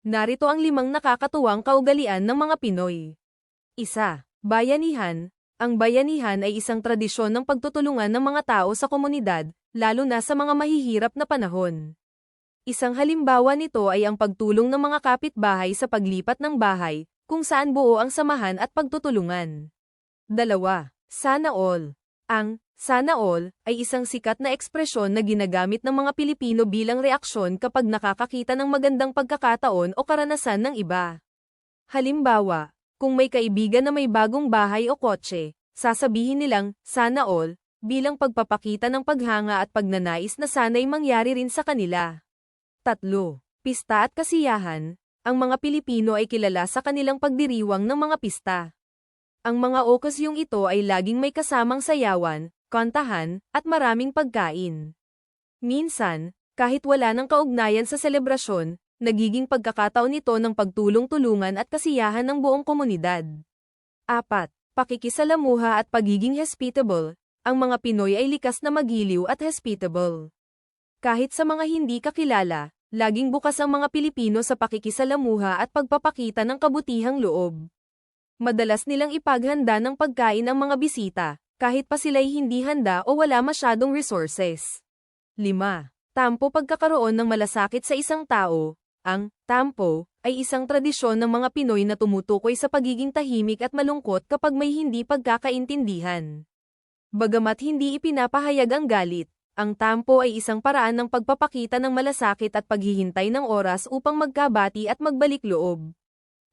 Narito ang 5 nakakatuwang kaugalian ng mga Pinoy. 1. Bayanihan. Ang bayanihan ay isang tradisyon ng pagtutulungan ng mga tao sa komunidad, lalo na sa mga mahihirap na panahon. Isang halimbawa nito ay ang pagtulong ng mga kapitbahay sa paglipat ng bahay, kung saan buo ang samahan at pagtutulungan. 2. Sana all. Ang sana all ay isang sikat na ekspresyon na ginagamit ng mga Pilipino bilang reaksyon kapag nakakakita ng magandang pagkakataon o karanasan ng iba. Halimbawa, kung may kaibigan na may bagong bahay o kotse, sasabihin nilang, sana all, bilang pagpapakita ng paghanga at pagnanais na sana'y mangyari rin sa kanila. 3. Pista at kasiyahan. Ang mga Pilipino ay kilala sa kanilang pagdiriwang ng mga pista. Ang mga okasyong ito ay laging may kasamang sayawan, kantahan, at maraming pagkain. Minsan, kahit wala ng kaugnayan sa selebrasyon, nagiging pagkakataon ito ng pagtulong-tulungan at kasiyahan ng buong komunidad. 4. Pakikisalamuha at pagiging hospitable. Ang mga Pinoy ay likas na magiliw at hospitable. Kahit sa mga hindi kakilala, laging bukas ang mga Pilipino sa pakikisalamuha at pagpapakita ng kabutihang loob. Madalas nilang ipaghanda ng pagkain ang mga bisita, kahit pa sila'y hindi handa o wala masyadong resources. 5. Tampo pagkakaroon ng malasakit sa isang tao. Ang tampo ay isang tradisyon ng mga Pinoy na tumutukoy sa pagiging tahimik at malungkot kapag may hindi pagkakaintindihan. Bagamat hindi ipinapahayag ang galit, ang tampo ay isang paraan ng pagpapakita ng malasakit at paghihintay ng oras upang magkabati at magbalik loob.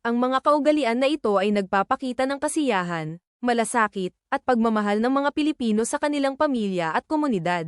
Ang mga kaugalian na ito ay nagpapakita ng kasiyahan, malasakit, at pagmamahal ng mga Pilipino sa kanilang pamilya at komunidad.